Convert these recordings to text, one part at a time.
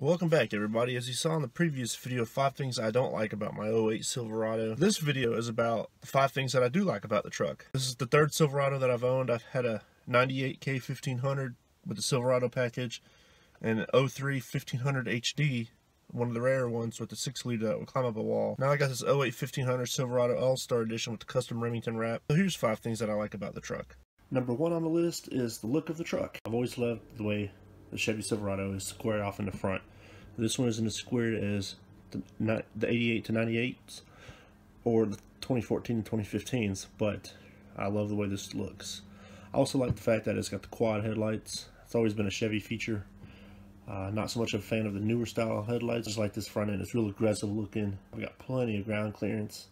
Welcome back, everybody. As you saw in the previous video, 5 things I don't like about my '08 Silverado. This video is about the 5 things that I do like about the truck. This is the 3rd Silverado that I've owned. I've had a 98K 1500 with the Silverado package and an 03 1500 HD, one of the rare ones with the 6-liter that will climb up a wall. Now I got this '08 1500 Silverado All-Star Edition with the custom Remington wrap. So here's 5 things that I like about the truck. Number 1 on the list is the look of the truck. I've always loved the way the Chevy Silverado is squared off in the front. This one isn't as squared as the 88 to 98s or the 2014 and 2015s, but I love the way this looks. I also like the fact that it's got the quad headlights. It's always been a Chevy feature. Not so much of a fan of the newer style headlights. Just like this front end. It's real aggressive looking. I've got plenty of ground clearance.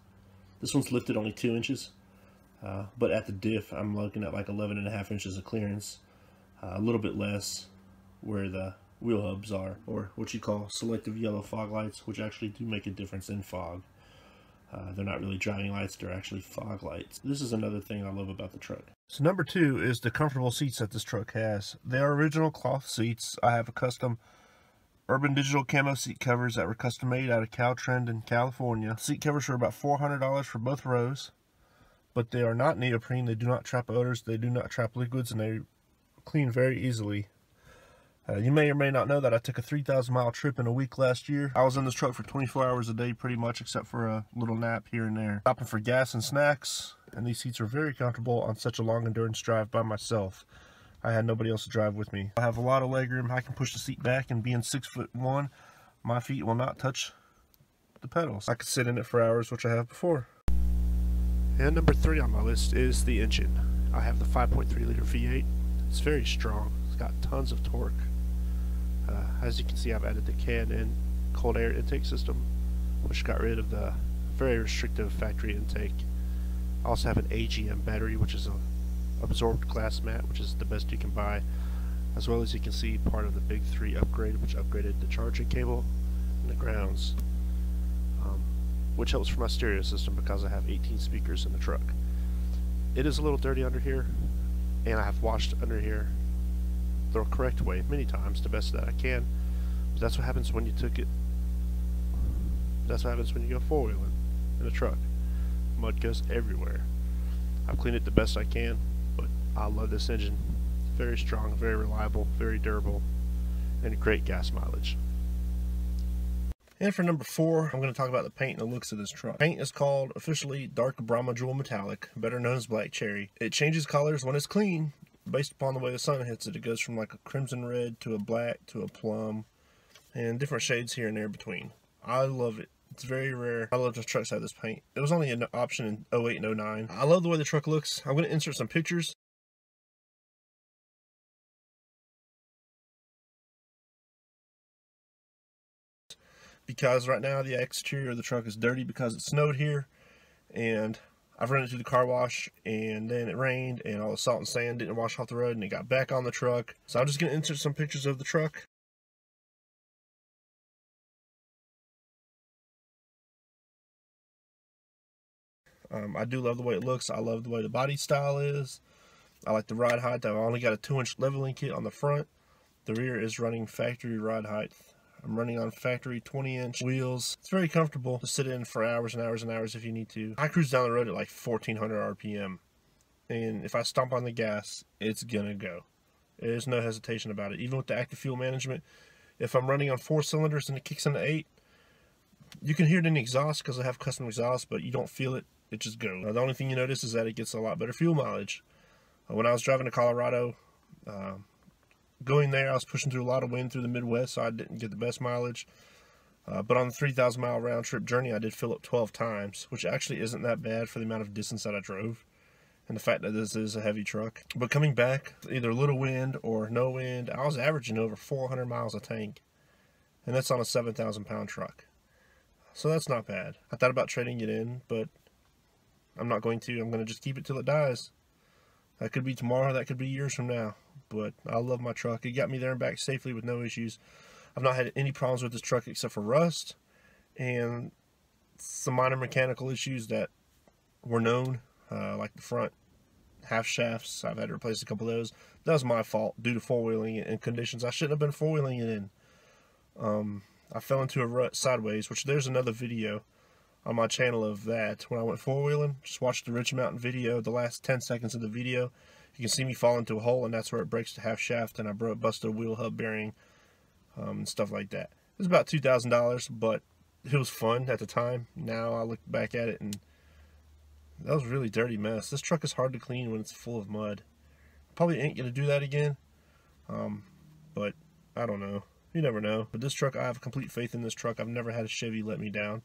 This one's lifted only 2 inches, but at the diff I'm looking at like 11.5 inches of clearance. A little bit less where the wheel hubs are, or what you call selective yellow fog lights, which actually do make a difference in fog. They're not really driving lights, they're actually fog lights. This is another thing I love about the truck. So number 2 is the comfortable seats that this truck has. They are original cloth seats. I have a custom Urban Digital camo seat covers that were custom made out of Caltrend in California. Seat covers are about $400 for both rows, but they are not neoprene. They do not trap odors, they do not trap liquids, and they clean very easily. You may or may not know that I took a 3,000-mile trip in a week last year. I was in this truck for 24 hours a day pretty much, except for a little nap here and there. Stopping for gas and snacks, and these seats are very comfortable on such a long endurance drive by myself. I had nobody else to drive with me. I have a lot of legroom. I can push the seat back, and being 6'1", my feet will not touch the pedals. I could sit in it for hours, which I have before. And number 3 on my list is the engine. I have the 5.3-liter V8. It's very strong. It's got tons of torque. As you can see, I've added the can-in cold air intake system, which got rid of the very restrictive factory intake. I also have an AGM battery, which is an absorbed glass mat, which is the best you can buy, as well as you can see part of the Big 3 upgrade, which upgraded the charging cable and the grounds, which helps for my stereo system because I have 18 speakers in the truck. It is a little dirty under here, and I have washed under here the correct way many times, the best that I can. But that's what happens when you took it. That's what happens when you go four-wheeling in a truck. Mud goes everywhere. I've cleaned it the best I can, but I love this engine. Very strong, very reliable, very durable, and great gas mileage. And for number 4, I'm going to talk about the paint and the looks of this truck. Paint is called officially Dark Brahma Jewel Metallic, better known as Black Cherry. It changes colors when it's clean, based upon the way the sun hits it. It goes from like a crimson red to a black to a plum, and different shades here and there between. I love it. It's very rare. I love the trucks have this paint. It was only an option in '08 and '09. I love the way the truck looks. I'm going to insert some pictures. Because right now the exterior of the truck is dirty because it snowed here, and I've run it through the car wash, and then it rained, and all the salt and sand didn't wash off the road, and it got back on the truck. So I'm just going to insert some pictures of the truck. I do love the way it looks. I love the way the body style is. I like the ride height. I've only got a 2-inch leveling kit on the front. The rear is running factory ride height. I'm running on factory 20-inch wheels. It's very comfortable to sit in for hours and hours and hours if you need to. I cruise down the road at like 1,400 RPM. And if I stomp on the gas, it's gonna go. There's no hesitation about it. Even with the active fuel management, if I'm running on 4 cylinders and it kicks into 8, you can hear it in the exhaust because I have custom exhaust, but you don't feel it. It just goes. The only thing you notice is that it gets a lot better fuel mileage. When I was driving to Colorado, going there, I was pushing through a lot of wind through the Midwest, so I didn't get the best mileage. But on the 3,000-mile round-trip journey, I did fill up 12 times, which actually isn't that bad for the amount of distance that I drove, and the fact that this is a heavy truck. But coming back, either little wind or no wind, I was averaging over 400 miles a tank, and that's on a 7,000-pound truck. So that's not bad. I thought about trading it in, but I'm not going to. I'm going to just keep it till it dies. That could be tomorrow, that could be years from now. But I love my truck. It got me there and back safely with no issues. I've not had any problems with this truck except for rust and some minor mechanical issues that were known, like the front half shafts. I've had to replace a couple of those. That was my fault due to four-wheeling it in conditions I shouldn't have been four-wheeling it in. I fell into a rut sideways, which there's another video on my channel of that. When I went four-wheeling, just watch the Rich Mountain video, the last 10 seconds of the video. You can see me fall into a hole, and that's where it breaks the half shaft, and I busted a wheel hub bearing, and stuff like that. It was about $2,000, but it was fun at the time. Now I look back at it, and that was a really dirty mess. This truck is hard to clean when it's full of mud. Probably ain't going to do that again, but I don't know. You never know. But this truck, I have complete faith in this truck. I've never had a Chevy let me down.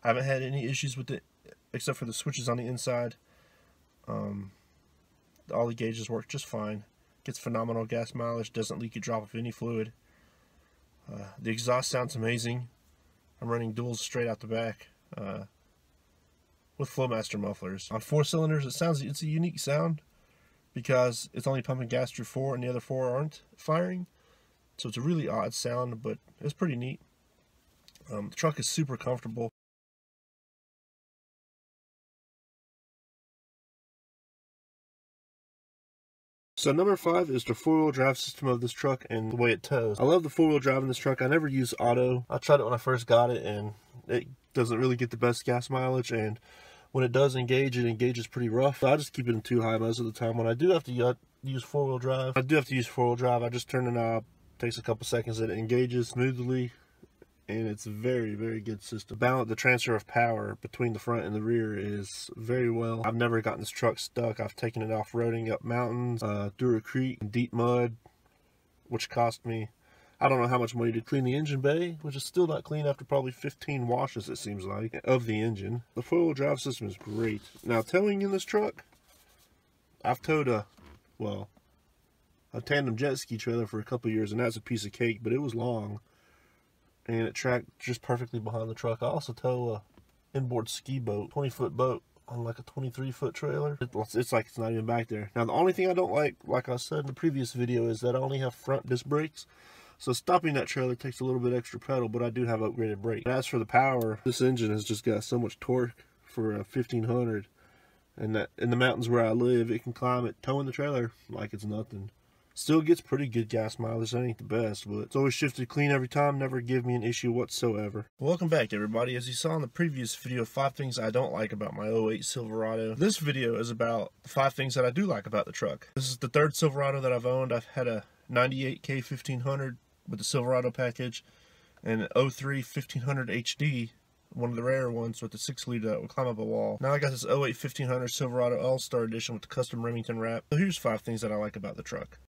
I haven't had any issues with it, except for the switches on the inside. All the gauges work just fine. Gets phenomenal gas mileage, doesn't leak a drop of any fluid. The exhaust sounds amazing. I'm running duals straight out the back with Flowmaster mufflers. On 4 cylinders, it's a unique sound because it's only pumping gas through 4 and the other 4 aren't firing. So it's a really odd sound, but it's pretty neat. The truck is super comfortable. So number 5 is the 4-wheel drive system of this truck and the way it tows. I love the 4-wheel drive in this truck. I never use auto. I tried it when I first got it, and it doesn't really get the best gas mileage, and when it does engage, it engages pretty rough. So I just keep it in 2-high most of the time. When I do have to use 4-wheel drive, I just turn the knob. Takes a couple seconds, and it engages smoothly, and it's a very, very good system. The transfer of power between the front and the rear is very well. I've never gotten this truck stuck. I've taken it off-roading up mountains, through a creek, in deep mud, which cost me, I don't know how much money to clean the engine bay, which is still not clean after probably 15 washes, it seems like, of the engine. The 4-wheel drive system is great. Now, towing in this truck, I've towed a tandem jet ski trailer for a couple years, and that's a piece of cake, but it was long, and it tracked just perfectly behind the truck. I also tow a inboard ski boat, 20-foot boat, on like a 23-foot trailer. It's like it's not even back there. Now, the only thing I don't like I said in the previous video, is that I only have front disc brakes, so stopping that trailer takes a little bit extra pedal, but I do have upgraded brakes. As for the power, this engine has just got so much torque for a 1500, and that in the mountains where I live, it can climb it towing the trailer like it's nothing. Still gets pretty good gas mileage. That ain't the best, but it's always shifted clean every time. Never give me an issue whatsoever. Welcome back, everybody. As you saw in the previous video, 5 things I don't like about my 08 Silverado. This video is about the 5 things that I do like about the truck. This is the 3rd Silverado that I've owned. I've had a 98K 1500 with the Silverado package, and an 03 1500 HD, one of the rare ones with the 6-liter that would climb up a wall. Now I got this 08 1500 Silverado All-Star Edition with the custom Remington wrap. So here's 5 things that I like about the truck.